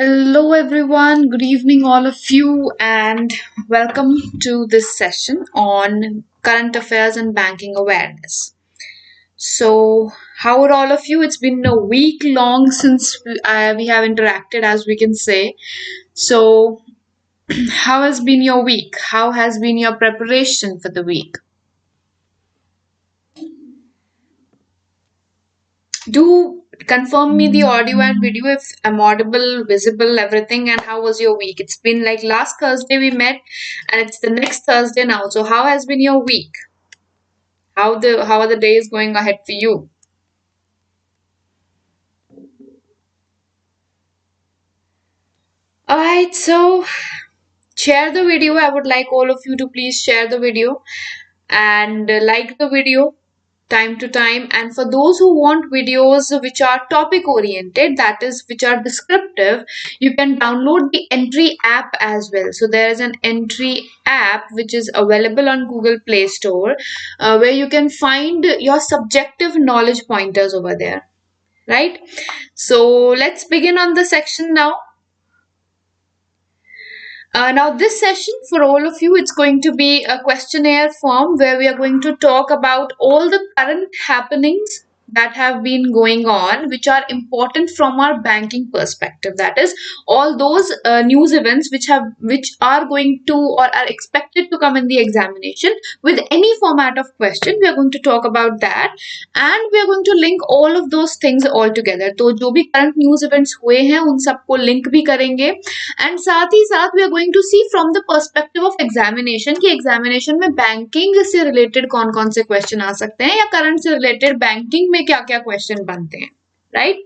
Hello, everyone. Good evening, all of you, and welcome to this session on current affairs and banking awareness. So, how are all of you? It's been a week long since we have interacted, as we can say. So, how has been your week? How has been your preparation for the week? Do confirm me the audio and video if I'm audible, visible, everything, and how was your week? It's been like last Thursday we met, and it's the next Thursday now. So how has been your week? How are the days going ahead for you? Alright, so share the video. I would like all of you to please share the video and like the video time to time. And for those who want videos which are topic oriented, that is which are descriptive, you can download the Entri app as well. So there is an Entri app which is available on Google Play Store, where you can find your subjective knowledge pointers over there, right? So let's begin on the section now. Now this session for all of you, it's going to be a questionnaire form where we are going to talk about all the current happenings that have been going on, which are important from our banking perspective. That is, all those news events which are going to or are expected to come in the examination with any format of question. We are going to talk about that, and we are going to link all of those things all together. तो जो भी current news events हुए हैं उन सबको link भी करेंगे, and साथ ही साथ we are going to see from the perspective of examination कि examination में banking से related कौन कौन से question आ सकते हैं या current से related banking में क्या क्या question बनते हैं, right?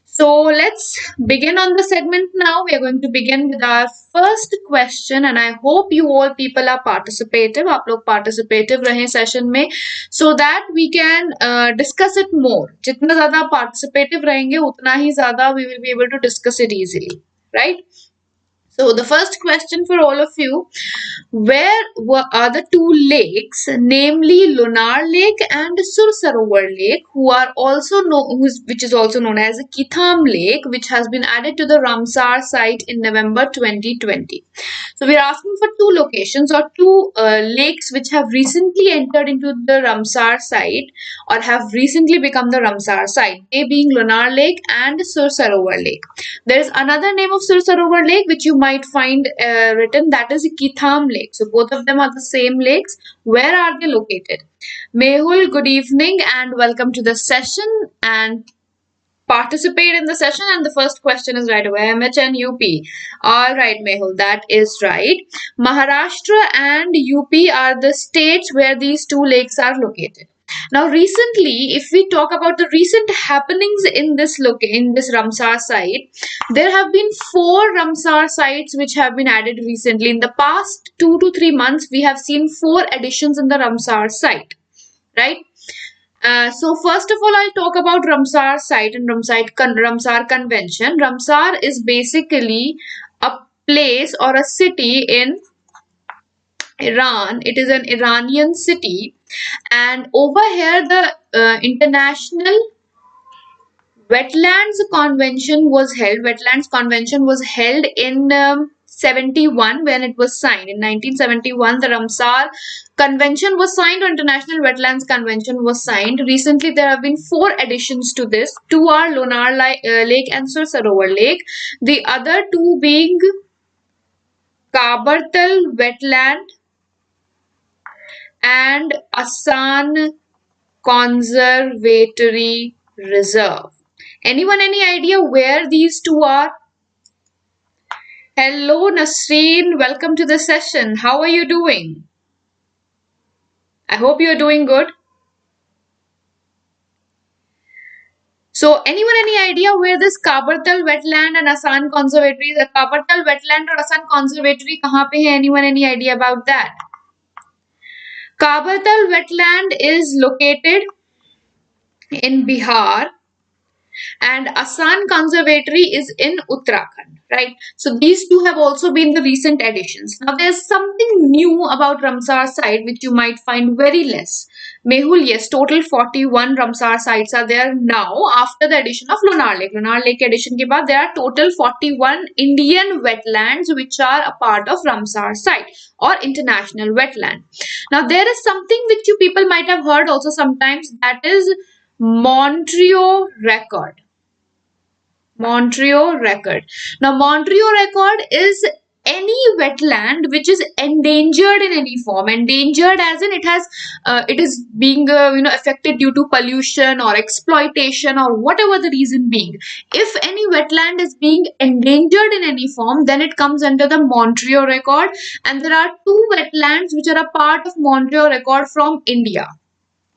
So let's begin on the segment now. We are going to begin with our first question, and I hope you all people are participative. आप लोग participative रहें session में, so that we can discuss it more. जितना ज़्यादा participative रहेंगे उतना ही ज़्यादा we will be able to discuss it easily, right? So the first question for all of you, where are the two lakes, namely Lunar Lake and Sur Sarovar Lake, which is also known as Kitham Lake, which has been added to the Ramsar site in November 2020. So we are asking for two locations or two lakes which have recently entered into the Ramsar site or have recently become the Ramsar site, they being Lunar Lake and Sur Sarovar Lake. There is another name of Sur Sarovar Lake which you might find written, that is Kitham Lake. So both of them are the same lakes. Where are they located? Mehul, good evening and welcome to the session and participate in the session. And the first question is right away, MHN UP. All right, Mehul, that is right. Maharashtra and UP are the states where these two lakes are located. Now, recently, if we talk about the recent happenings in this Ramsar site, there have been 4 Ramsar sites which have been added recently. In the past 2 to 3 months, we have seen 4 additions in the Ramsar site, right? So first of all, I'll talk about Ramsar site and Ramsar Convention. Ramsar is basically a place or a city in Iran. It is an Iranian city, and over here the International Wetlands Convention was held. Wetlands Convention was held in 71 when it was signed. In 1971, the Ramsar Convention was signed, or International Wetlands Convention was signed. Recently, there have been 4 additions to this. 2 are Lunar Lake and Sur Sarovar Lake. The other 2 being Kabartal Wetland and Asan Conservatory Reserve. Anyone any idea where these 2 are? Hello Nasreen, welcome to the session. How are you doing? I hope you are doing good. So anyone any idea where this Kabartal Wetland and Asan Conservatory, the Kabartal Wetland or Asan Conservatory kahan pe hai? Anyone any idea about that? Kabartal Wetland is located in Bihar, and Asan Conservatory is in Uttarakhand, right? So these two have also been the recent additions. Now there's something new about Ramsar site which you might find very less. Mehul, yes, total 41 Ramsar sites are there now after the addition of Lunar Lake. Lunar Lake addition ke baad there are total 41 Indian wetlands which are a part of Ramsar site or international wetland. Now there is something which you people might have heard also sometimes, that is Montreal record. Montreal record. Now, Montreal record is any wetland which is endangered in any form. Endangered as in it is being affected due to pollution or exploitation or whatever the reason being. If any wetland is being endangered in any form, then it comes under the Montreal record. And there are two wetlands which are a part of Montreal record from India,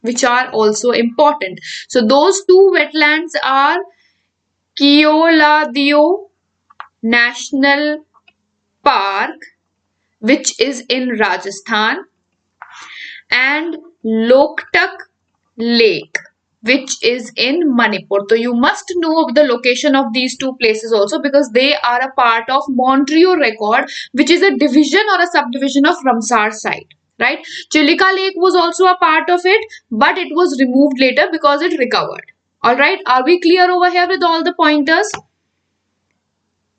which are also important. So those two wetlands are Keoladeo National Park, which is in Rajasthan, and Loktak Lake, which is in Manipur. So you must know the location of these two places also, because they are a part of Montreal record, which is a division or a subdivision of Ramsar site. Right? Chilika Lake was also a part of it, but it was removed later because it recovered. Alright, are we clear over here with all the pointers?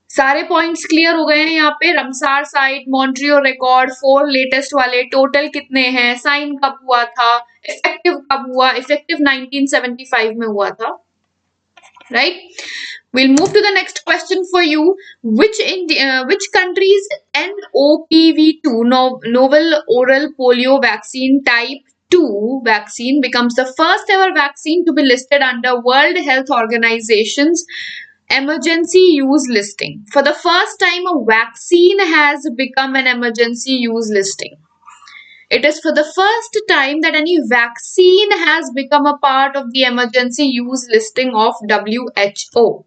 सारे points clear हो गए हैं यहाँ पे. रमसार site, Montreal record, 4 latest वाले, total कितने हैं, sign कब हुआ था, इफेक्टिव कब हुआ, इफेक्टिव 1975 में हुआ था. Right? We'll move to the next question for you. Which country's NOPV2, novel oral polio vaccine type 2 vaccine, becomes the first ever vaccine to be listed under World Health Organization's emergency use listing? For the first time, a vaccine has become an emergency use listing. It is for the first time that any vaccine has become a part of the emergency use listing of WHO.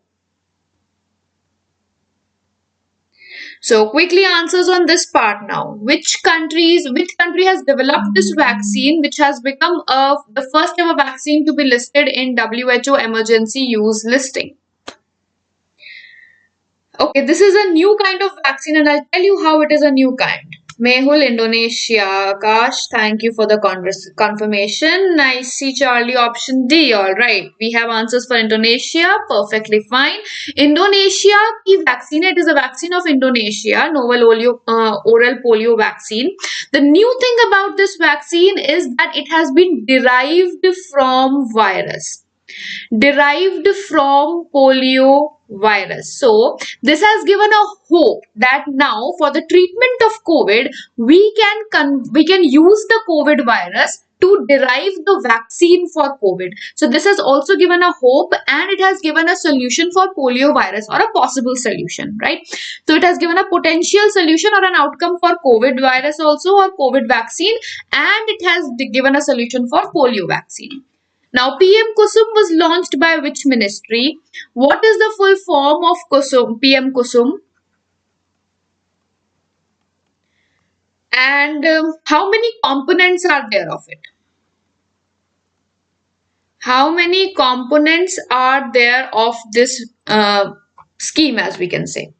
So quickly answers on this part now. Which country has developed this vaccine which has become the first ever vaccine to be listed in WHO emergency use listing? Okay, this is a new kind of vaccine and I'll tell you how it is a new kind. Mehul, Indonesia. Akash, thank you for the confirmation. Nice. See Charlie, option D. Alright, we have answers for Indonesia. Perfectly fine. Indonesia ki vaccine, it is a vaccine of Indonesia, novel oral polio vaccine. The new thing about this vaccine is that it has been derived from virus. Derived from polio virus. So this has given a hope that now for the treatment of COVID, we can use the COVID virus to derive the vaccine for COVID. So this has also given a hope and it has given a solution for polio virus, or a possible solution, right? So it has given a potential solution or an outcome for COVID virus also, or COVID vaccine, and it has given a solution for polio vaccine. Now, PMKUSUM was launched by which ministry? What is the full form of PMKUSUM? And how many components are there of it? How many components are there of this scheme, as we can say?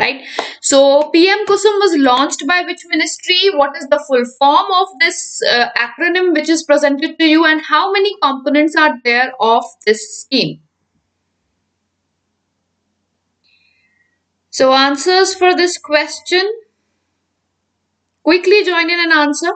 Right? So PMKUSUM was launched by which ministry? What is the full form of this acronym which is presented to you, and how many components are there of this scheme? So answers for this question. Quickly join in and answer.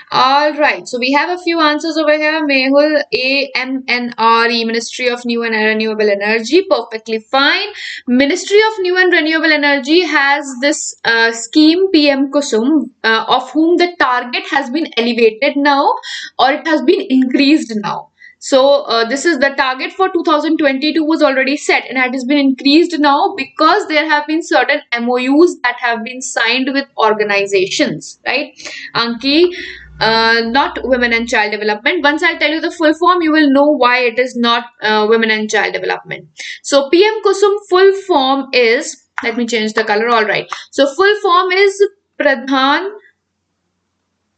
Alright, so we have a few answers over here. Mehul, AMNRE, Ministry of New and Renewable Energy. Perfectly fine. Ministry of New and Renewable Energy has this scheme PMKUSUM, of whom the target has been elevated now, or it has been increased now. So this is the target for 2022 was already set, and it has been increased now because there have been certain MOUs that have been signed with organizations, right? Anki, not Women and Child Development. Once I'll tell you the full form, you will know why it is not Women and Child Development. So PMKUSUM full form is, let me change the color. All right. So full form is Pradhan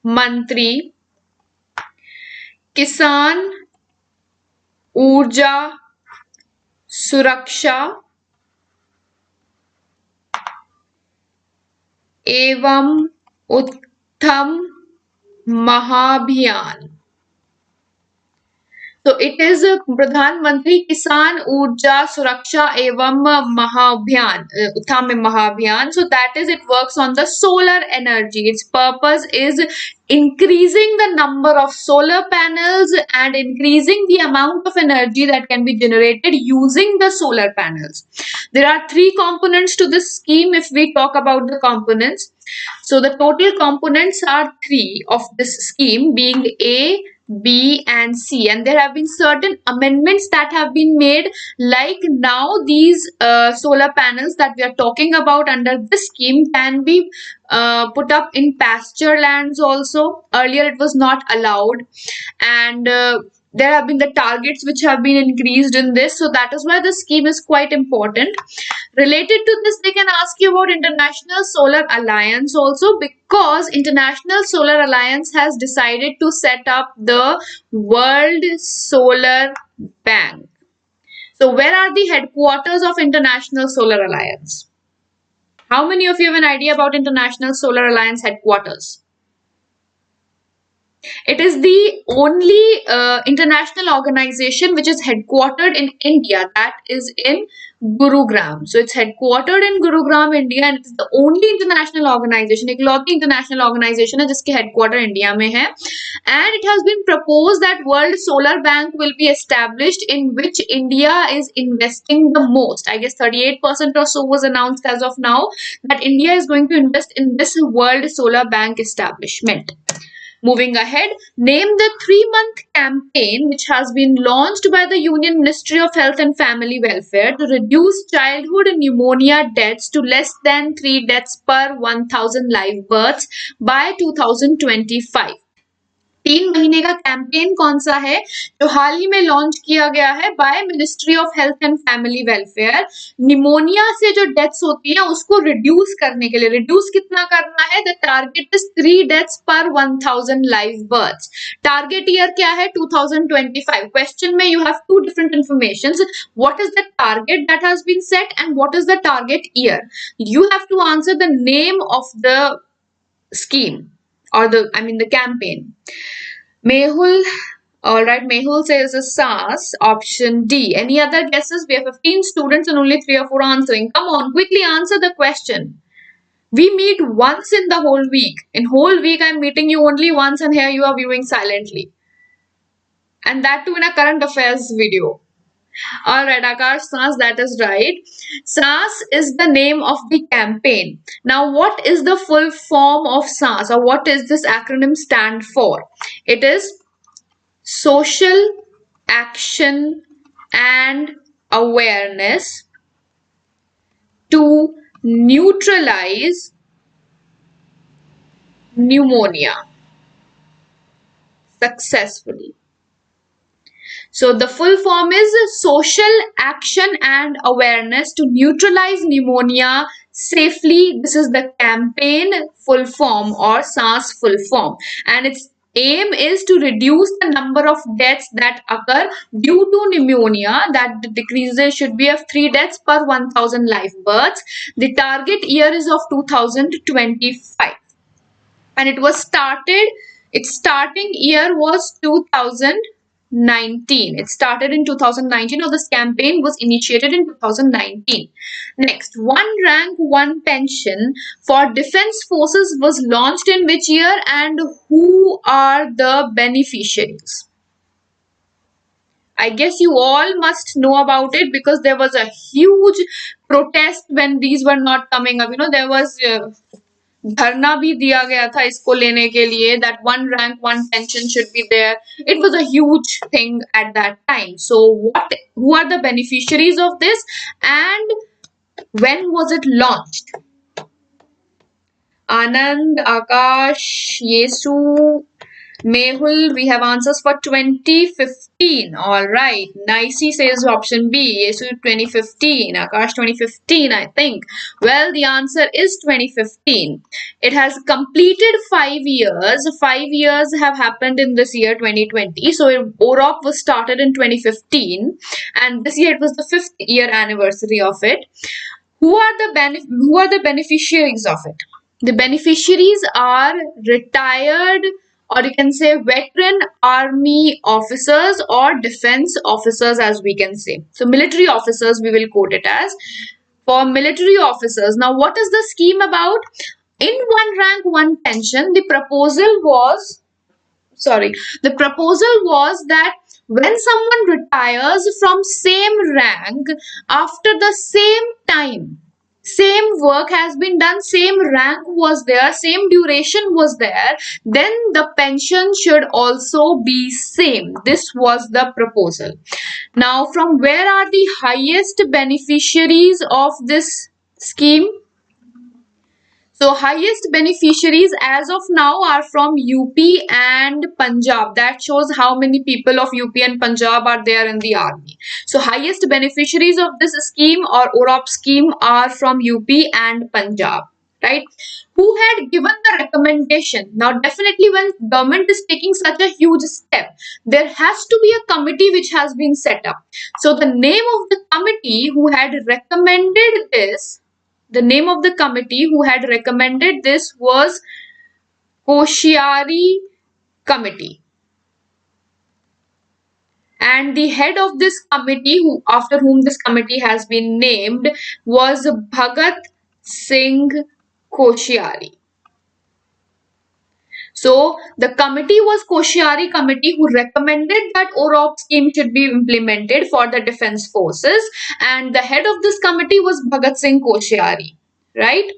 Mantri किसान ऊर्जा सुरक्षा एवं उत्थम महाभियान. So it is Pradhan Mantri Kisan Urja Suraksha Evam Mahabhiyan, Uttham Mahabhiyan. So that is, it works on the solar energy. Its purpose is increasing the number of solar panels and increasing the amount of energy that can be generated using the solar panels. There are three components to this scheme if we talk about the components. So the total components are three of this scheme, being A, B and C, and there have been certain amendments that have been made, like now these solar panels that we are talking about under this scheme can be put up in pasture lands also. Earlier it was not allowed, and there have been the targets which have been increased in this, so that is why the scheme is quite important. Related to this, they can ask you about International Solar Alliance also, because International Solar Alliance has decided to set up the World Solar Bank. So where are the headquarters of International Solar Alliance? How many of you have an idea about International Solar Alliance headquarters? It is the only international organization which is headquartered in India, that is in Gurugram. So it's headquartered in Gurugram, India, and it's the only international organization, इकलौती international organization है जिसके headquarter India में है. And it has been proposed that World Solar Bank will be established, in which India is investing the most. I guess 38% or so was announced as of now that India is going to invest in this World Solar Bank establishment. Moving ahead, name the 3-month campaign which has been launched by the Union Ministry of Health and Family Welfare to reduce childhood pneumonia deaths to less than 3 deaths per 1,000 live births by 2025. 3 महीने का campaign कौन सा है जो हाल ही में launch किया गया है by ministry of health and family welfare. Pneumonia से जो डेथ्स होती है उसको रिड्यूस करने के लिए. रिड्यूस कितना करना है? द टारगेट इज 3 डेथ्स पर 1,000 लाइव बर्थ्स. टारगेट ईयर क्या है? 2025. क्वेश्चन में you have 2 different informations. What is the target that has been set and what is the target year? You have to answer the name of the scheme or the campaign. Mehul, all right, Mehul says a SAS, option D. Any other guesses? We have 15 students and only 3 or 4 answering. Come on, quickly answer the question. We meet once in the whole week. In whole week, I'm meeting you only once, and here you are viewing silently. And that too in a current affairs video. Alright, Akash, SAS, that is right. SAS is the name of the campaign. Now, what is the full form of SAS, or what does this acronym stand for? It is Social Action and Awareness to Neutralize Pneumonia Successfully. So the full form is Social Action and Awareness to Neutralize Pneumonia Safely. This is the campaign full form, or SAS full form, and its aim is to reduce the number of deaths that occur due to pneumonia. That decreases should be of 3 deaths per 1,000 live births. The target year is of 2025, and it was started. Its starting year was 2019. It started in 2019, or this campaign was initiated in 2019. Next, one rank, one pension for defense forces was launched in which year, and who are the beneficiaries? I guess you all must know about it because there was a huge protest when these were not coming up. There was धरना भी दिया गया था इसको लेने के लिए, that one rank one pension should be there. It was a huge thing at that time. So who are the beneficiaries of this, and when was it launched? Anand, Akash, Yesu, Mehul, we have answers for 2015. All right. Nicey says option B. Yesu 2015. Akash 2015, I think. Well, the answer is 2015. It has completed 5 years. 5 years have happened in this year 2020. So OROP was started in 2015, and this year it was the 5th year anniversary of it. Who are the beneficiaries of it? The beneficiaries are retired, or you can say veteran army officers or defense officers, as we can say. So military officers, we will quote it as. For military officers, now what is the scheme about? In one rank, one pension, the proposal was that when someone retires from same rank after the same time, same work has been done, same rank was there, same duration was there, then the pension should also be same. This was the proposal. Now, from where are the highest beneficiaries of this scheme? So highest beneficiaries as of now are from UP and Punjab. That shows how many people of UP and Punjab are there in the army. So highest beneficiaries of this scheme or OROP scheme are from UP and Punjab. Right? Who had given the recommendation? Now definitely when government is taking such a huge step, there has to be a committee which has been set up. So the name of the committee who had recommended this, the name of the committee who had recommended this was Koshyari Committee. And the head of this committee, after whom this committee has been named, was Bhagat Singh Koshyari. So the committee was Koshyari Committee, who recommended that OROP scheme should be implemented for the defense forces, and the head of this committee was Bhagat Singh Koshyari. Right?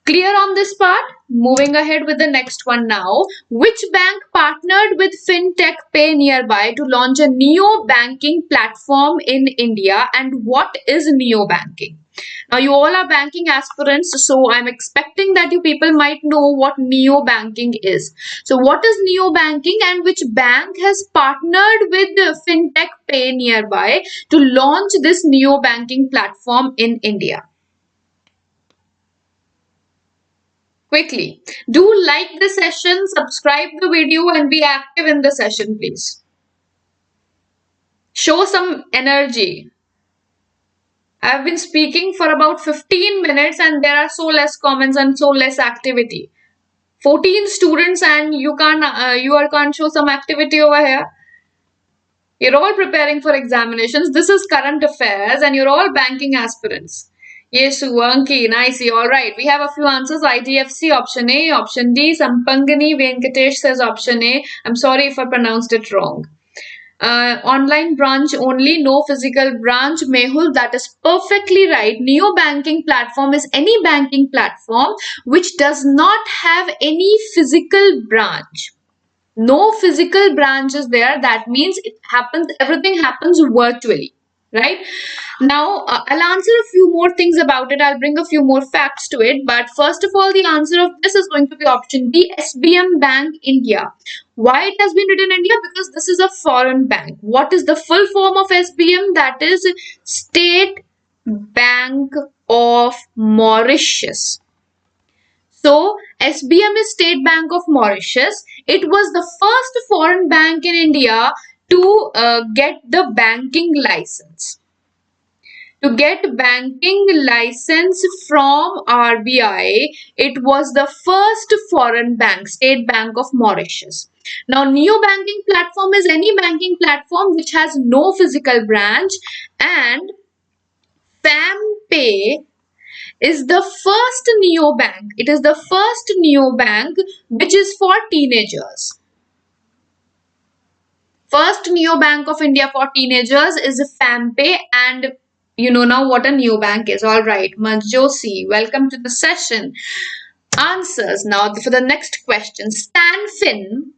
Clear on this part? Moving ahead with the next one now. Which bank partnered with FinTech Pay Nearby to launch a neo-banking platform in India, and what is neo-banking? Now, you all are banking aspirants, so I'm expecting that you people might know what neo-banking is. So, what is neo-banking, and which bank has partnered with FinTech Pay Nearby to launch this neo-banking platform in India? Quickly, do like the session, subscribe the video, and be active in the session, please. Show some energy. I've been speaking for about 15 minutes and there are so less comments and so less activity. 14 students and you can't show some activity over here. You're all preparing for examinations. This is current affairs and you're all banking aspirants. Yes, Anki, nicey. All right. We have a few answers. IDFC, option A. Option D, Sampangani Venkatesh says option A. I'm sorry if I pronounced it wrong. Online branch only, no physical branch. Mehul, that is perfectly right. Neo banking platform is any banking platform which does not have any physical branch. No physical branch is there. That means everything happens virtually. Right? Now, I'll answer a few more things about it. I'll bring a few more facts to it. But first of all, the answer of this is going to be option D, SBM Bank India. Why it has been written India? Because this is a foreign bank. What is the full form of SBM? That is State Bank of Mauritius. So, SBM is State Bank of Mauritius. It was the first foreign bank in India to get the banking license. To get banking license from RBI, it was the first foreign bank, State Bank of Mauritius. Now, neo banking platform is any banking platform which has no physical branch, and FamPay is the first neo bank. It is the first neo bank which is for teenagers. First neo bank of India for teenagers is FamPay, and you know now what a neo bank is. All right, Manjosi, welcome to the session. Answers now for the next question. Stashfin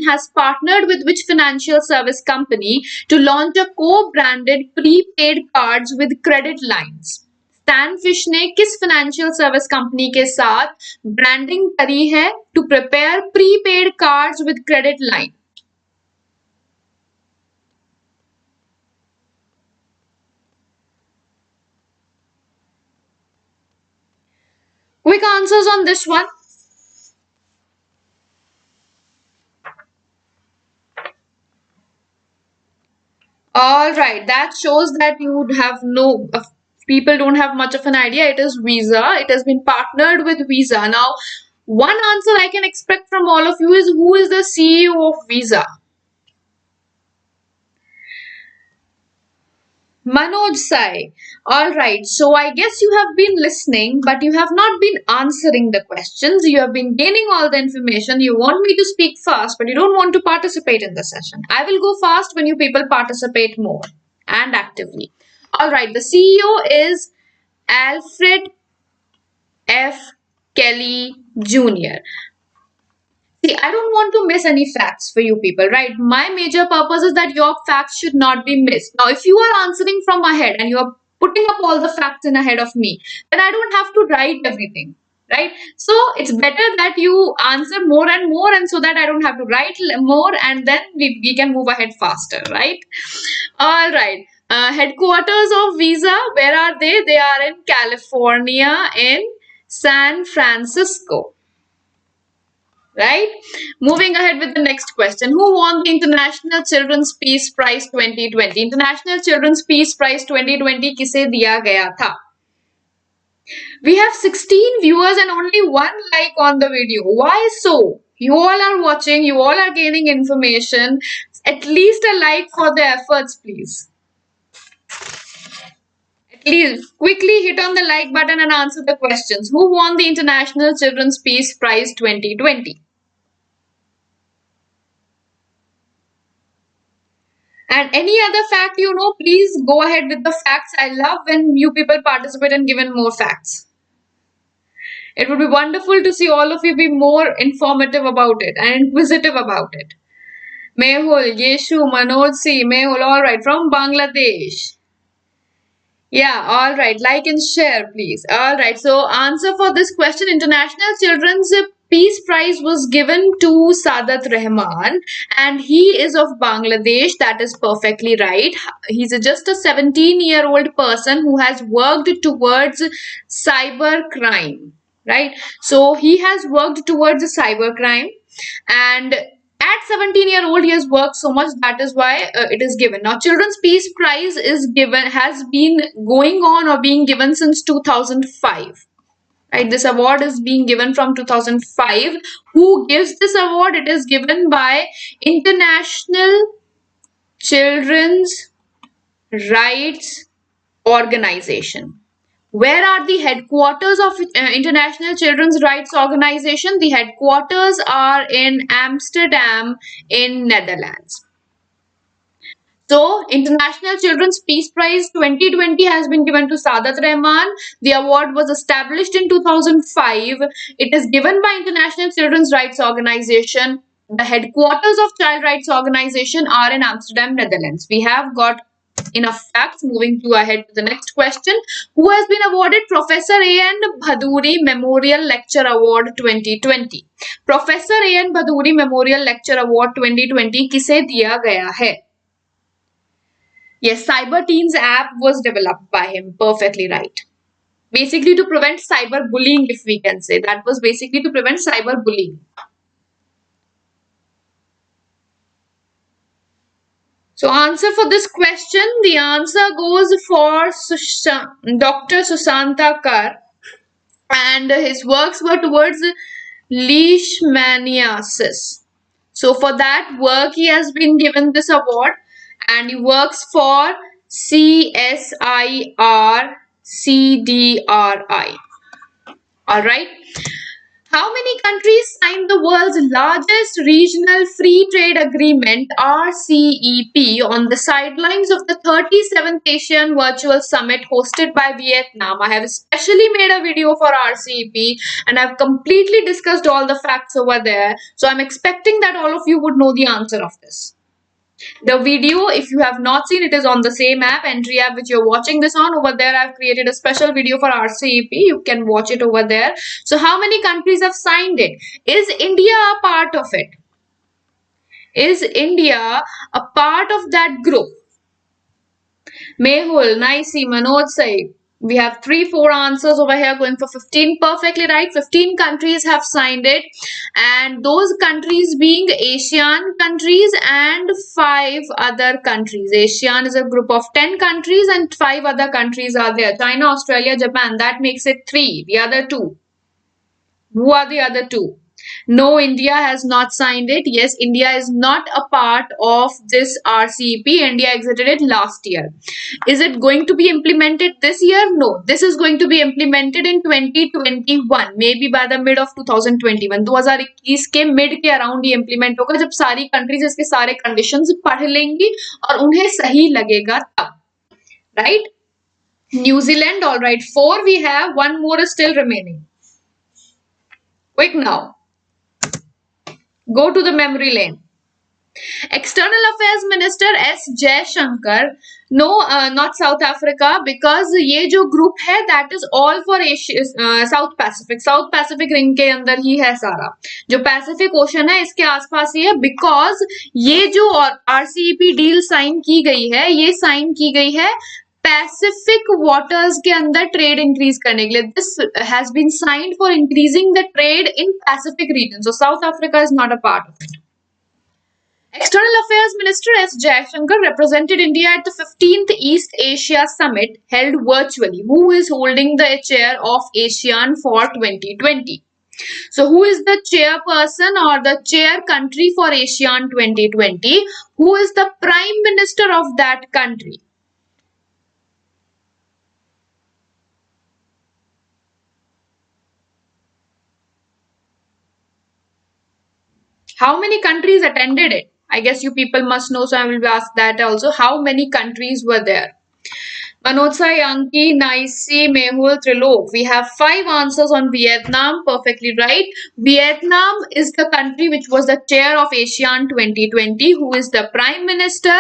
has partnered with which financial service company to launch a co-branded prepaid cards with credit lines? स्टैनफिश ने किस financial service company के साथ branding करी है to prepare prepaid cards with credit line? Quick answers on this one. All right, that shows that you have no people don't have much of an idea. It is Visa. It has been partnered with Visa. Now, one answer I can expect from all of you is who is the CEO of Visa? Manoj Sai. All right. So I guess you have been listening, but you have not been answering the questions. You have been gaining all the information. You want me to speak fast, but you don't want to participate in the session. I will go fast when you people participate more and actively. All right. The CEO is Alfred F. Kelly Jr. See, I don't want to miss any facts for you people, right? My major purpose is that your facts should not be missed. Now, if you are answering from ahead and you are putting up all the facts in ahead of me, then I don't have to write everything, right? So it's better that you answer more and more, and so that I don't have to write more, and then we can move ahead faster, right? All right. Headquarters of Visa, where are they? They are in California, in San Francisco. Right? Moving ahead with the next question. Who won the International Children's Peace Prize 2020? International Children's Peace Prize 2020 किसे दिया गया था? We have 16 viewers and only 1 like on the video. Why so? You all are watching, you all are gaining information. At least a like for the efforts, please. At least quickly hit on the like button and answer the questions. Who won the International Children's Peace Prize 2020? And any other fact you know, please go ahead with the facts. I love when you people participate and given more facts. It would be wonderful to see all of you be more informative about it and inquisitive about it. Mehul, Yeshu, Manoj C, Mehul, all right, from Bangladesh. Yeah, all right. Like and share, please. All right. So, answer for this question: International Children's Peace Prize was given to Sadat Rahman, and he is of Bangladesh. That is perfectly right. He's just a 17-year-old person who has worked towards cyber crime. Right. So, he has worked towards cyber crime, and at 17-year-old he has worked so much, that is why it is given. Now, Children's Peace Prize has been going on or being given since 2005, right? This award is being given from 2005. Who gives this award? It is given by International Children's Rights Organization. Where are the headquarters of International Children's Rights Organization? The headquarters are in Amsterdam in Netherlands. So, International Children's Peace Prize 2020 has been given to Sadat Rahman. The award was established in 2005. It is given by International Children's Rights Organization. The headquarters of Child Rights Organization are in Amsterdam, Netherlands. We have got enough facts. Moving to ahead to the next question. Who has been awarded Professor Ayan Baduri Memorial Lecture Award 2020? Professor Ayan Baduri Memorial Lecture Award 2020 किसे दिया गया है? Yes, Cyber Teens app was developed by him. Perfectly right. Basically to prevent cyber bullying, if we can say. That was basically to prevent cyber bullying. So, answer for this question, the answer goes for Dr. Susanta Kar, and his works were towards leishmaniasis. So, for that work, he has been given this award, and he works for CSIR CDRI. Alright. How many countries signed the world's largest regional free trade agreement RCEP on the sidelines of the 37th Asian Virtual Summit hosted by Vietnam? I have especially made a video for RCEP and I've completely discussed all the facts over there. So I'm expecting that all of you would know the answer of this. The video, if you have not seen, it is on the same app, Entri app, which you're watching this on. Over there, I've created a special video for RCEP. You can watch it over there. So how many countries have signed it? Is India a part of it? Is India a part of that group? Mehul, Naisi, Manoj, Saib. We have 3-4 answers over here going for 15. Perfectly right. 15 countries have signed it. And those countries being ASEAN countries and 5 other countries. ASEAN is a group of 10 countries and 5 other countries are there. China, Australia, Japan. That makes it 3. The other 2. Who are the other 2? No, India has not signed it. Yes, India is not a part of this RCEP. India exited it last year. Is it going to be implemented this year? No. This is going to be implemented in 2021. Maybe by the mid of 2021. 2021 के mid के around ये implement होगा जब सारी countries इसके सारे conditions पढ़ लेंगी और उन्हें सही लगेगा तब. Right? New Zealand, all right. 4 we have. 1 more is still remaining. Quick now. Go to the memory lane. External Affairs Minister S. Jaishankar, no, not South Africa, because ये जो group है that is all for Asia, South Pacific. South Pacific ring के अंदर ही है सारा. जो Pacific Ocean है इसके आसपास ही है, because ये जो RCEP deal sign की गई है, ये sign की गई है Pacific waters के अंदर trade increase करने के लिए. This has been signed for increasing the trade in Pacific region. So South Africa is not a part of it. External Affairs Minister S. Jaishankar represented India at the 15th East Asia Summit held virtually. Who is holding the chair of ASEAN for 2020? So who is the chairperson or the chair country for ASEAN 2020? Who is the Prime Minister of that country? How many countries attended it? I guess you people must know, so I will ask that also. How many countries were there? Manotsa, Yanki, Naisi, Mehul, Trilok. We have 5 answers on Vietnam. Perfectly right. Vietnam is the country which was the chair of ASEAN 2020. Who is the Prime Minister?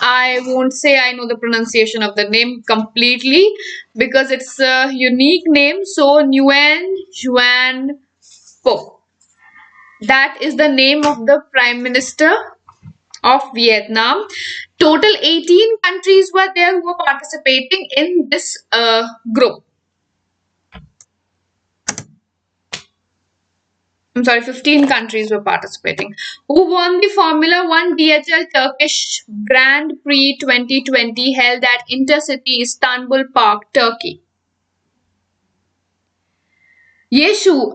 I won't say I know the pronunciation of the name completely because it's a unique name. So, Nguyen Xuan Phuc. That is the name of the Prime Minister of Vietnam. Total 18 countries were there who were participating in this group. I'm sorry, 15 countries were participating. Who won the Formula 1 DHL Turkish Grand Prix 2020 held at Intercity Istanbul Park, Turkey? Yeshu,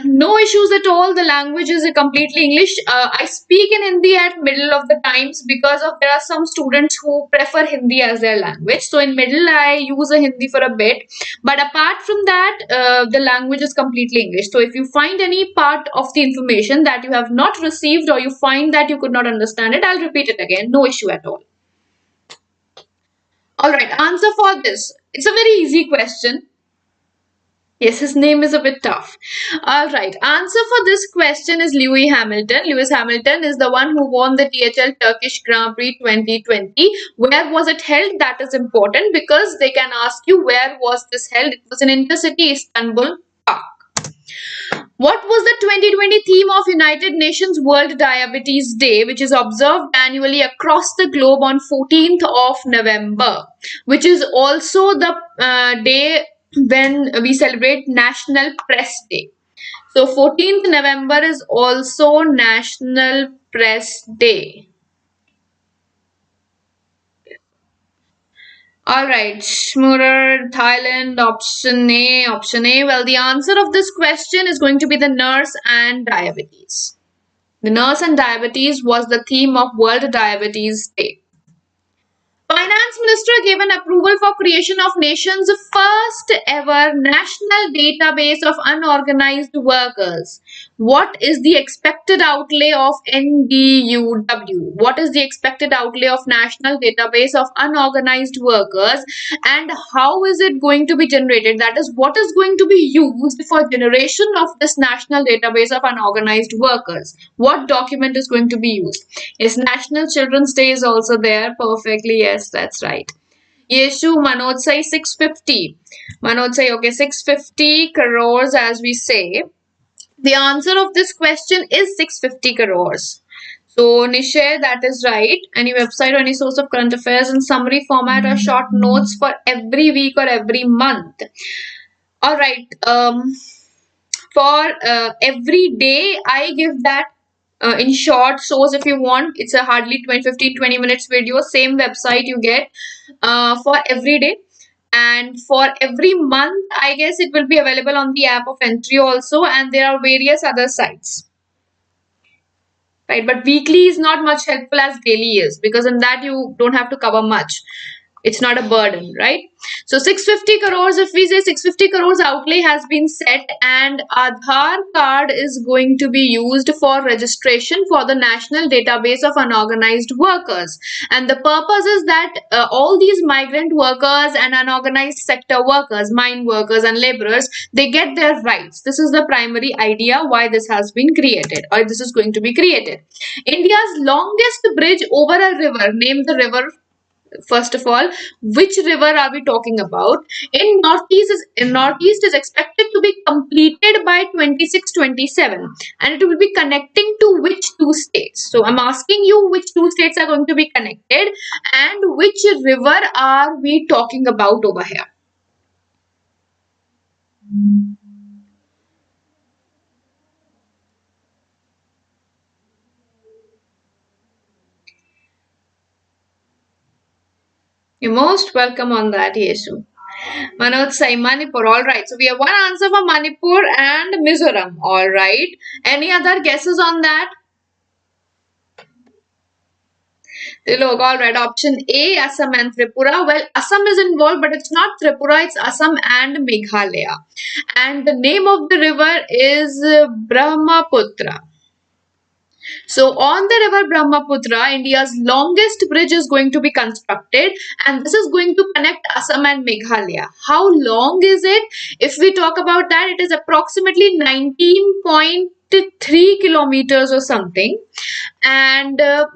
no issues at all. The language is completely English. I speak in Hindi at middle of the times because of there are some students who prefer Hindi as their language. So in middle I use a Hindi for a bit. But apart from that, the language is completely English. So if you find any part of the information that you have not received or you find that you could not understand it, I'll repeat it again. No issue at all. Alright, answer for this. It's a very easy question. Yes, his name is a bit tough. Alright, answer for this question is Lewis Hamilton. Lewis Hamilton is the one who won the DHL Turkish Grand Prix 2020. Where was it held? That is important because they can ask you where was this held. It was in Intercity Istanbul Park. What was the 2020 theme of United Nations World Diabetes Day, which is observed annually across the globe on 14th of November, which is also the day when we celebrate National Press Day. So 14th November is also National Press Day. Alright, Shmurer, Thailand, option A, option A. Well, the answer of this question is going to be the nurse and diabetes. The nurse and diabetes was the theme of World Diabetes Day. Finance Minister gave an approval for creation of nation's first ever national database of unorganized workers. What is the expected outlay of NDUW? What is the expected outlay of national database of unorganized workers, and how is it going to be generated? That is, what is going to be used for generation of this national database of unorganized workers? What document is going to be used? Yes, National Children's Day is also there. Perfectly, yes, that's right. Yeshu Manoj Sai 650. Manoj Sai, okay, 650 crores as we say. The answer of this question is 650 crores. So, Nishay, that is right. Any website or any source of current affairs in summary format or short notes for every week or every month. All right. For every day, I give that in short source if you want. It's a hardly 20 minutes video. Same website you get for every day. And for every month, I guess it will be available on the app of Entri also. And there are various other sites. Right, but weekly is not much helpful as daily is, because in that you don't have to cover much. It's not a burden, right? So 650 crores, if we say 650 crores outlay has been set, and Aadhaar card is going to be used for registration for the national database of unorganized workers. And the purpose is that all these migrant workers and unorganized sector workers, mine workers and laborers, they get their rights. This is the primary idea why this has been created, or this is going to be created. India's longest bridge over a river, name the river. First of all, which river are we talking about? In Northeast is expected to be completed by 26-27, and it will be connecting to which two states? So I'm asking you which two states are going to be connected and which river are we talking about over here? You're most welcome on that, Yesu. Manoj Sai, Manipur. All right. So we have one answer for Manipur and Mizoram. All right. Any other guesses on that? Look, all right. Option A, Assam and Tripura. Well, Assam is involved, but it's not Tripura. It's Assam and Meghalaya. And the name of the river is Brahmaputra. So on the river Brahmaputra, India's longest bridge is going to be constructed, and this is going to connect Assam and Meghalaya. How long is it? If we talk about that, it is approximately 19.3 kilometers or something. And the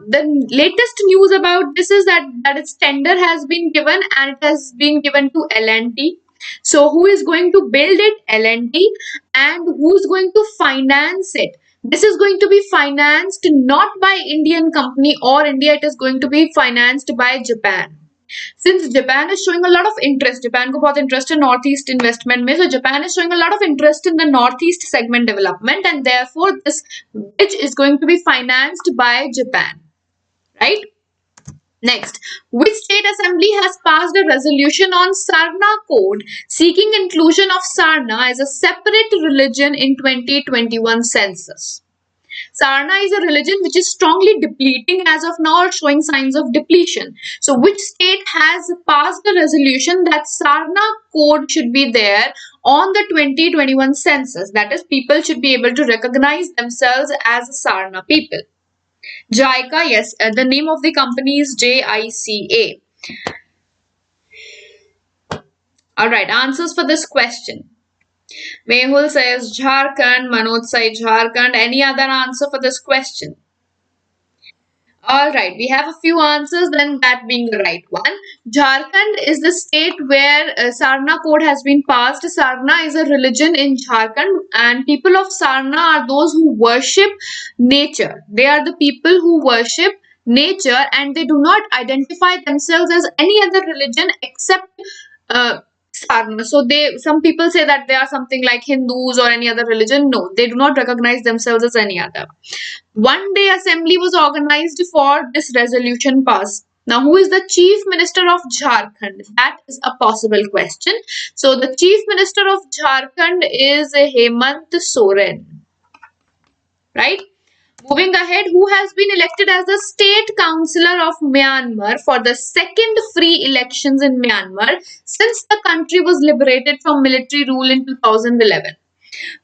latest news about this is that its tender has been given, and it has been given to L&T. So who is going to build it? L&T. And who is going to finance it? This is going to be financed not by Indian company or India. It is going to be financed by Japan. Since Japan is showing a lot of interest, Japan ko bahut interest in Northeast investment mein, so Japan is showing a lot of interest in the Northeast segment development, and therefore this bridge is going to be financed by Japan, right? Next, which state assembly has passed a resolution on Sagna Code seeking inclusion of Sarna as a separate religion in 2021 census? Sarna is a religion which is strongly depleting as of now, or showing signs of depletion. So which state has passed a resolution that Sarna Code should be there on the 2021 census? That is, people should be able to recognize themselves as Sarna people. JICA, yes, the name of the company is JICA. Alright, answers for this question. Mehul says Jharkhand, Manoj says Jharkhand. Any other answer for this question? Alright, we have a few answers, then that being the right one. Jharkhand is the state where Sarna Code has been passed. Sarna is a religion in Jharkhand, and people of Sarna are those who worship nature. They are the people who worship nature, and they do not identify themselves as any other religion except Sarna. So some people say that they are something like Hindus or any other religion. No, they do not recognize themselves as any other. One day assembly was organized for this resolution pass. Now, who is the Chief Minister of Jharkhand? That is a possible question. So, the Chief Minister of Jharkhand is Hemant Soren. Right? Moving ahead, who has been elected as the State Councillor of Myanmar for the second free elections in Myanmar since the country was liberated from military rule in 2011.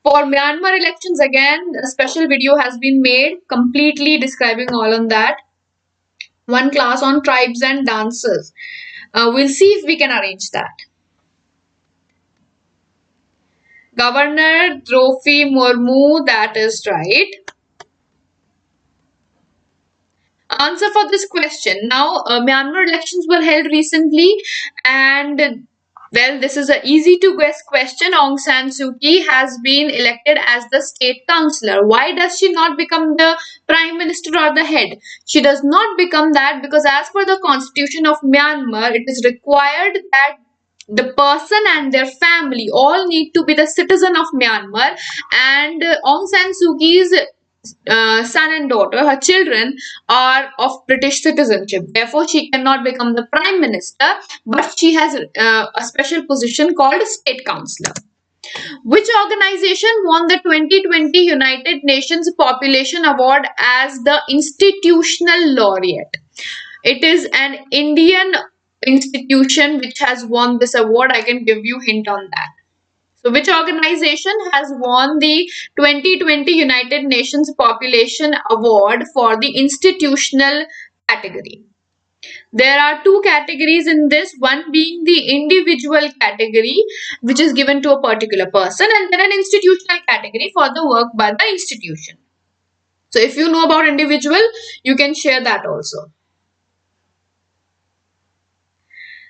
For Myanmar elections, again, a special video has been made completely describing all on that. One class on tribes and dances. We'll see if we can arrange that. Governor Draupadi Murmu, that is right. Answer for this question. Now, Myanmar elections were held recently, and well, this is an easy to guess question. Aung San Suu Kyi has been elected as the state councillor. Why does she not become the prime minister or the head? She does not become that because as per the constitution of Myanmar, it is required that the person and their family all need to be the citizen of Myanmar, and Aung San Suu Kyi's son and daughter, her children, are of British citizenship. Therefore, she cannot become the prime minister, but she has a special position called state councillor. Which organization won the 2020 United Nations Population Award as the institutional laureate? It is an Indian institution which has won this award. I can give you hint on that. So, which organization has won the 2020 United Nations Population Award for the institutional category? There are two categories in this, one being the individual category, which is given to a particular person, and then an institutional category for the work by the institution. So, if you know about individual, you can share that also.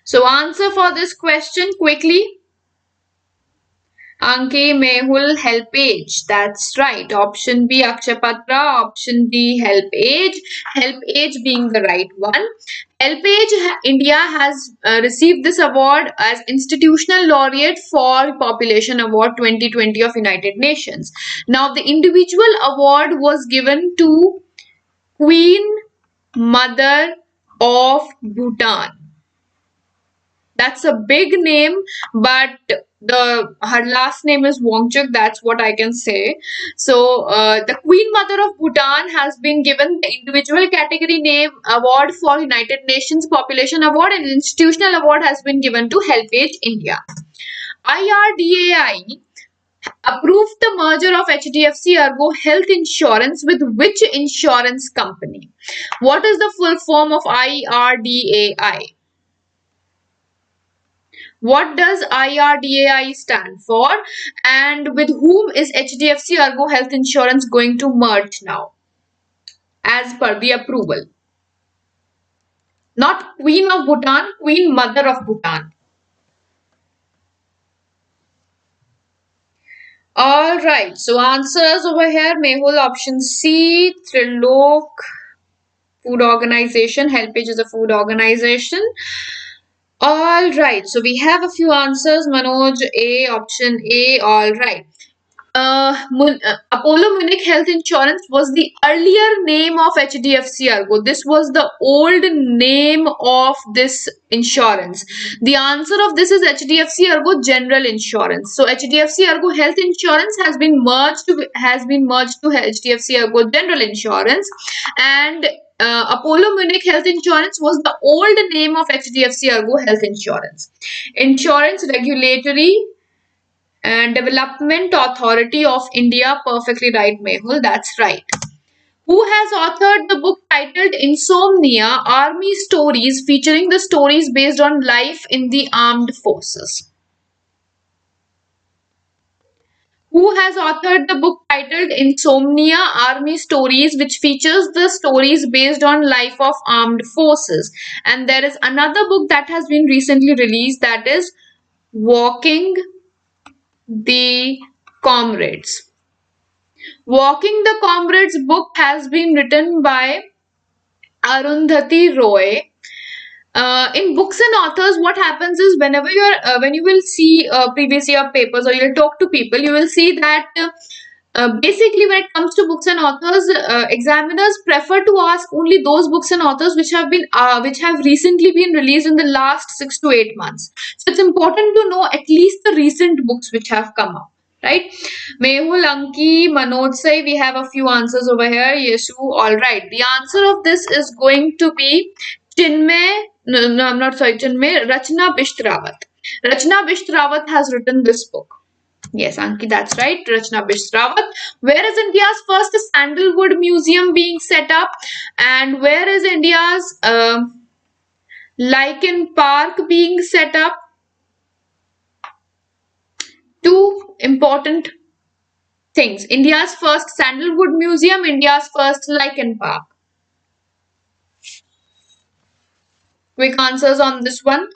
So, answer for this question quickly. Anki Mehul Helpage. That's right. Option B Akshapatra. Option D Helpage. Helpage being the right one. Helpage India has received this award as Institutional Laureate for Population Award 2020 of United Nations. Now the individual award was given to Queen Mother of Bhutan. That's a big name, but her last name is Wangchuk. That's what I can say. So the Queen Mother of Bhutan has been given the individual category name award for United Nations Population Award, and institutional award has been given to Helpage India. IRDAI approved the merger of HDFC Ergo Health Insurance with which insurance company? What is the full form of IRDAI? What does IRDAI stand for, and with whom is HDFC Ergo Health Insurance going to merge now as per the approval? Not Queen of Bhutan, Queen Mother of Bhutan. Alright, so answers over here. Mehul option C, Trilok, food organization. Helpage is a food organization. Alright, so we have a few answers. Manoj A, option A. Alright. Apollo Munich Health Insurance was the earlier name of HDFC Ergo. This was the old name of this insurance. The answer of this is HDFC Ergo General Insurance. So HDFC Ergo Health Insurance has been merged to HDFC Ergo General Insurance, and Apollo Munich Health Insurance was the old name of HDFC Ergo Health Insurance. Insurance Regulatory and Development Authority of India. Perfectly right, Mehul. That's right. Who has authored the book titled Insomnia Army Stories, featuring the stories based on life in the armed forces? Who has authored the book titled Insomnia Army Stories, which features the stories based on life of armed forces? And there is another book that has been recently released, that is Walking the Comrades. Walking the Comrades book has been written by Arundhati Roy. In books and authors, what happens is whenever when you will see previous year papers or you'll talk to people, you will see that basically when it comes to books and authors, examiners prefer to ask only those books and authors which have recently been released in the last 6 to 8 months. So it's important to know at least the recent books which have come up. right? Mehul, Anki, Manoj Sai, we have a few answers over here. Yesu, all right. The answer of this is going to be Chinmay, no, I'm not sorry, Chinmay, Rachna Bisht Rawat. Rachna Bisht Rawat has written this book. Yes, Anki, that's right. Rachna Bisht Rawat. Where is India's first sandalwood museum being set up? And where is India's lichen park being set up? Two important things. India's first sandalwood museum, India's first lichen park. Quick answers on this one.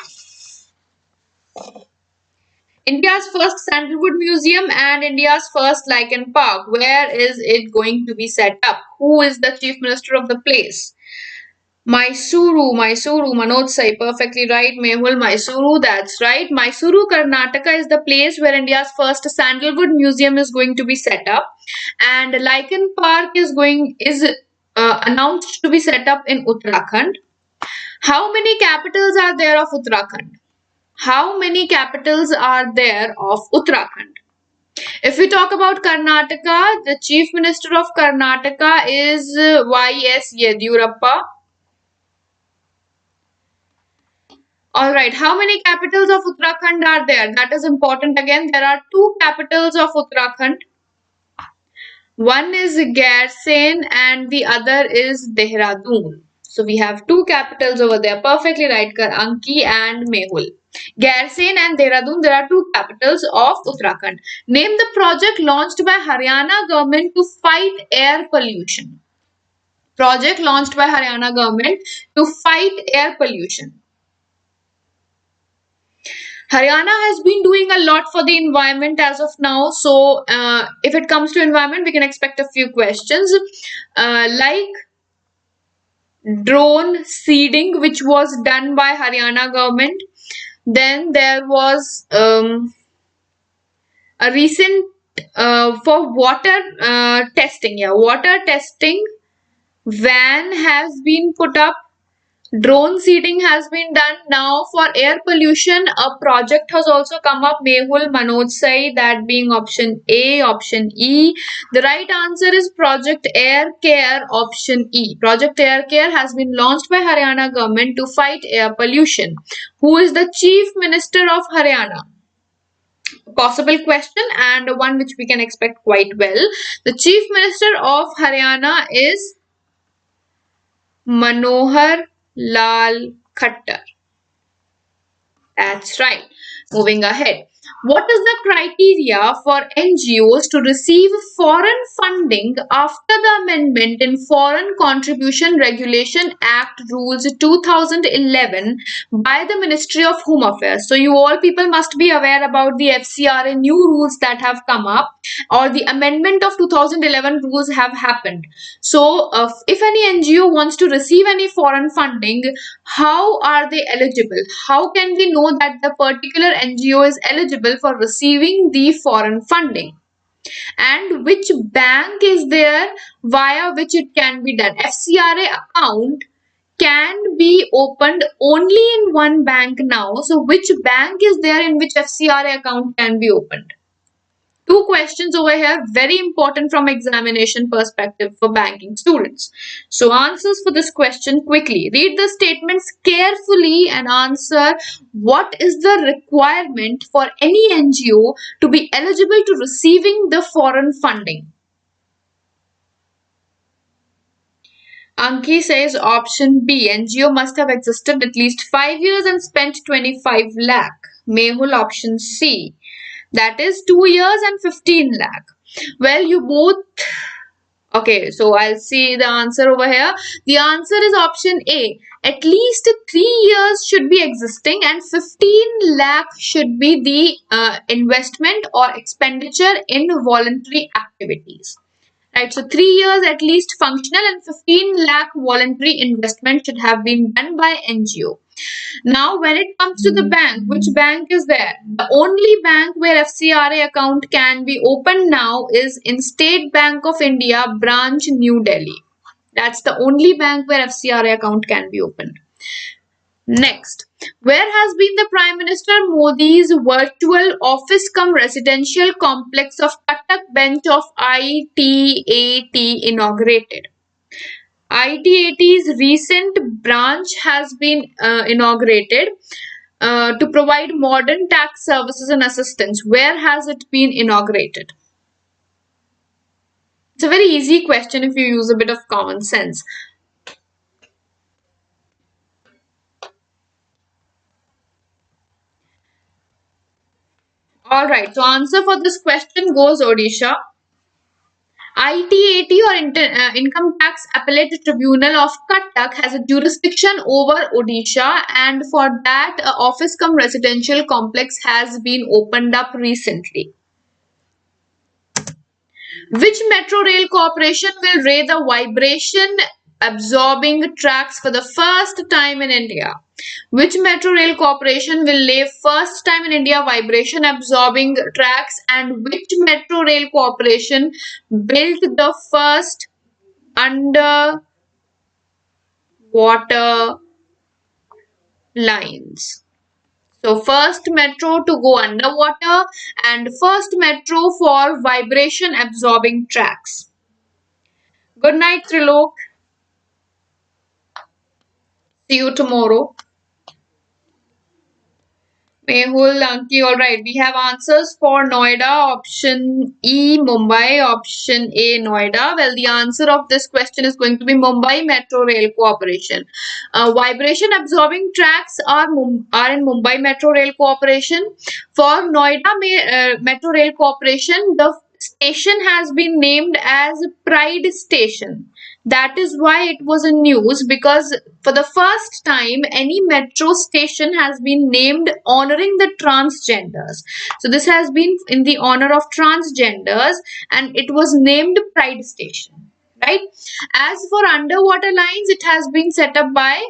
India's first sandalwood museum and India's first lichen park. Where is it going to be set up? Who is the chief minister of the place? Mysuru, Manoj Sai, perfectly right. Mehul, Mysuru, that's right. Mysuru, Karnataka is the place where India's first sandalwood museum is going to be set up, and Lichen Park is announced to be set up in Uttarakhand. How many capitals are there of Uttarakhand? How many capitals are there of Uttarakhand? If we talk about Karnataka, the chief minister of Karnataka is Y.S. Yediyurappa. Alright, how many capitals of Uttarakhand are there? That is important again. There are two capitals of Uttarakhand. One is Gairsen and the other is Dehradun. So we have two capitals over there. Perfectly right, Anki and Mehul. Gairsen and Dehradun, there are two capitals of Uttarakhand. Name the project launched by Haryana government to fight air pollution. Project launched by Haryana government to fight air pollution. Haryana has been doing a lot for the environment as of now. So, if it comes to environment, we can expect a few questions like drone seeding, which was done by Haryana government. Then there was a recent for water testing. Yeah, water testing van has been put up. Drone seeding has been done. Now for air pollution, a project has also come up. Mehul, Manoj Sai, that being option A, option E. The right answer is Project Air Care, option E. Project Air Care has been launched by Haryana government to fight air pollution. Who is the Chief Minister of Haryana? Possible question and one which we can expect quite well. The Chief Minister of Haryana is Manohar Lal Khattar. That's right. Moving ahead. What is the criteria for NGOs to receive foreign funding after the amendment in Foreign Contribution Regulation Act Rules 2011 by the Ministry of Home Affairs? So you all people must be aware about the FCRA new rules that have come up, or the amendment of 2011 rules have happened. So if any NGO wants to receive any foreign funding, how are they eligible? How can we know that the particular NGO is eligible for receiving the foreign funding? And which bank is there via which it can be done? FCRA account can be opened only in one bank now. So which bank is there in which FCRA account can be opened? Two questions over here, very important from examination perspective for banking students. So answers for this question quickly. Read the statements carefully and answer what is the requirement for any NGO to be eligible to receiving the foreign funding. Anki says option B, NGO must have existed at least 5 years and spent 25 lakh. Mehul option C. That is 2 years and 15 lakh. Well, you both... Okay, so I'll see the answer over here. The answer is option A. At least 3 years should be existing and 15 lakh should be the investment or expenditure in voluntary activities. Right, so 3 years at least functional and 15 lakh voluntary investment should have been done by NGO. Now, when it comes to the bank, which bank is there? The only bank where FCRA account can be opened now is in State Bank of India, branch New Delhi. That's the only bank where FCRA account can be opened. Next, where has been the Prime Minister Modi's virtual office cum residential complex of Katak bench of ITAT inaugurated? ITAT's recent branch has been inaugurated to provide modern tax services and assistance. Where has it been inaugurated? It's a very easy question if you use a bit of common sense. Alright, so answer for this question goes Odisha. ITAT or Income Tax Appellate Tribunal of Cuttack has a jurisdiction over Odisha, and for that office cum residential complex has been opened up recently. Which metro rail corporation will lay the vibration absorbing tracks for the first time in India? Which metro rail corporation will lay first time in India vibration absorbing tracks, and which metro rail corporation built the first underwater lines? So first metro to go underwater and first metro for vibration absorbing tracks. Good night, Trilok. See you tomorrow. Mehul, Anki, alright. We have answers for Noida, option E, Mumbai, option A, Noida. Well, the answer of this question is going to be Mumbai Metro Rail Corporation. Vibration absorbing tracks are in Mumbai Metro Rail Corporation. For Noida Metro Rail Corporation, the station has been named as Pride Station. That is why it was in news, because for the first time any metro station has been named honoring the transgenders. So this has been in the honor of transgenders and it was named Pride Station, right? As for underwater lines, it has been set up by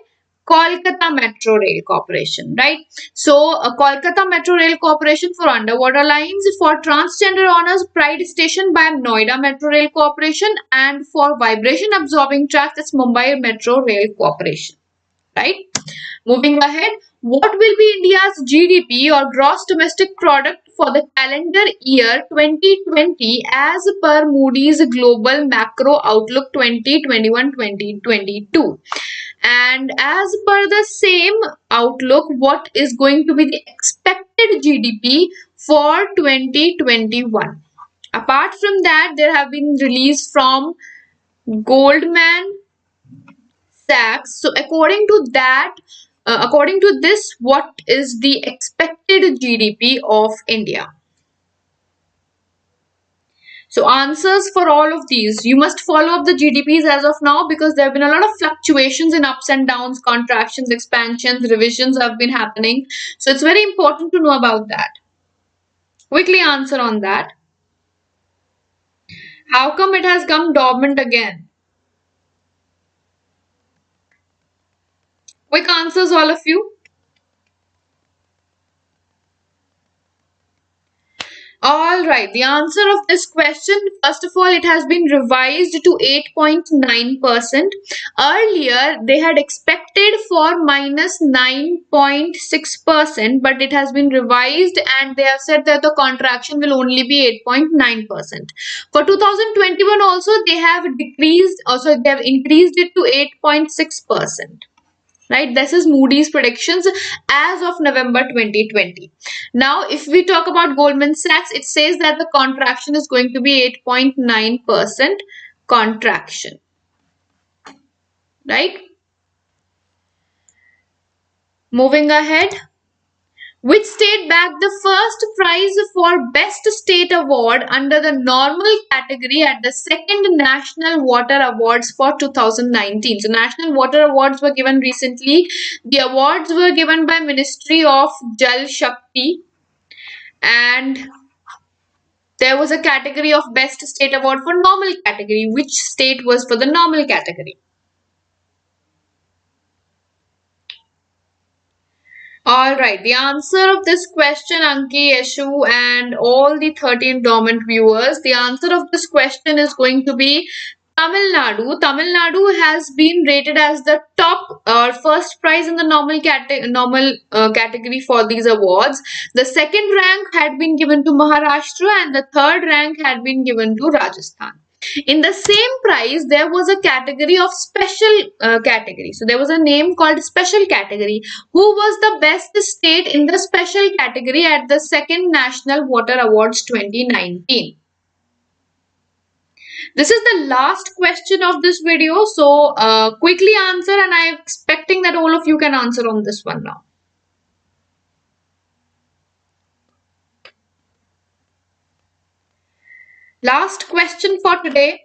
Kolkata Metro Rail Corporation, right? So, Kolkata Metro Rail Corporation for underwater lines, for transgender honors, Pride Station by Noida Metro Rail Corporation, and for vibration absorbing tracks, it's Mumbai Metro Rail Corporation, right? Moving ahead, what will be India's GDP or gross domestic product for the calendar year 2020 as per Moody's Global Macro Outlook 2021-2022? And as per the same outlook, what is going to be the expected GDP for 2021? Apart from that, there have been released from Goldman Sachs. So according to that, according to this, what is the expected GDP of India? So answers for all of these. You must follow up the GDPs as of now because there have been a lot of fluctuations in ups and downs, contractions, expansions, revisions have been happening. So it's very important to know about that. Quickly answer on that. How come it has come dormant again? Quick answers, all of you. Alright, the answer of this question, first of all, it has been revised to 8.9%. Earlier, they had expected for minus 9.6%, but it has been revised and they have said that the contraction will only be 8.9%. For 2021 also, they have decreased, also they have increased it to 8.6%. Right, this is Moody's predictions as of November 2020. Now, if we talk about Goldman Sachs, it says that the contraction is going to be 8.9% contraction. Right? Moving ahead. Which state bagged the first prize for Best State Award under the normal category at the second National Water Awards for 2019? So, National Water Awards were given recently. The awards were given by Ministry of Jal Shakti, and there was a category of Best State Award for normal category. Which state was for the normal category? Alright, the answer of this question, Anki, Yeshu, and all the 13 dormant viewers, the answer of this question is going to be Tamil Nadu. Tamil Nadu has been rated as the top first prize in the normal category for these awards. The second rank had been given to Maharashtra and the third rank had been given to Rajasthan. In the same prize, there was a category of special category. So there was a name called special category. Who was the best state in the special category at the second National Water Awards 2019? This is the last question of this video. So quickly answer, and I am expecting that all of you can answer on this one now. Last question for today.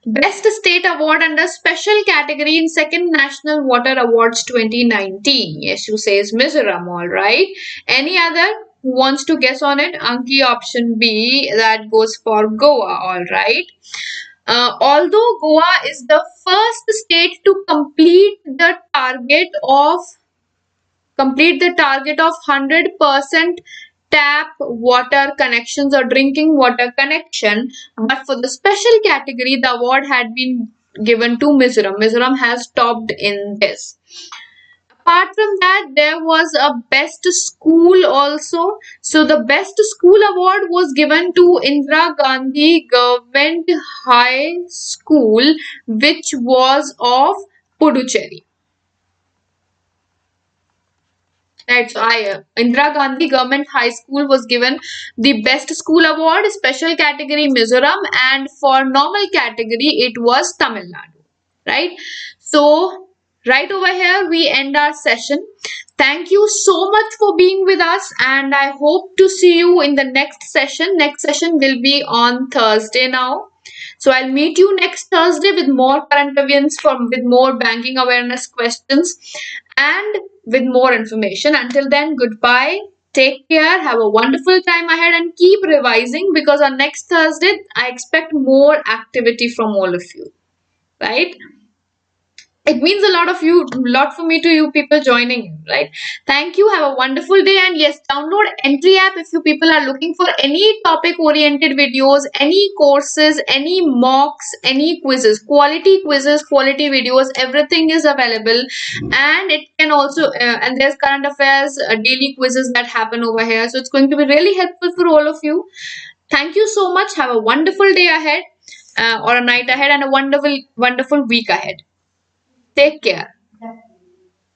Best State Award under Special Category in Second National Water Awards 2019. Yes, you say is Mizoram, alright. Any other who wants to guess on it? Anki, option B, that goes for Goa, alright. Although Goa is the first state to complete the target of 100% tap water connections or drinking water connection, but for the special category the award had been given to Mizoram. Mizoram has topped in this. Apart from that, there was a best school also. So the best school award was given to Indira Gandhi Government High School, which was of Puducherry. Right, so Indira Gandhi Government High School was given the Best School Award, special category Mizoram, and for normal category it was Tamil Nadu. Right? So, right over here we end our session. Thank you so much for being with us, and I hope to see you in the next session. Next session will be on Thursday now. So I'll meet you next Thursday with more current events with more banking awareness questions and with more information. Until then, goodbye. Take care. Have a wonderful time ahead and keep revising, because on next Thursday, I expect more activity from all of you. Right? It means a lot for me to you people joining in, right? Thank you. Have a wonderful day. And yes, download Entri app if you people are looking for any topic oriented videos, any courses, any mocks, any quizzes, quality videos, everything is available. And it can also, and there's current affairs, daily quizzes that happen over here. So it's going to be really helpful for all of you. Thank you so much. Have a wonderful day ahead or a night ahead and a wonderful week ahead. Take care.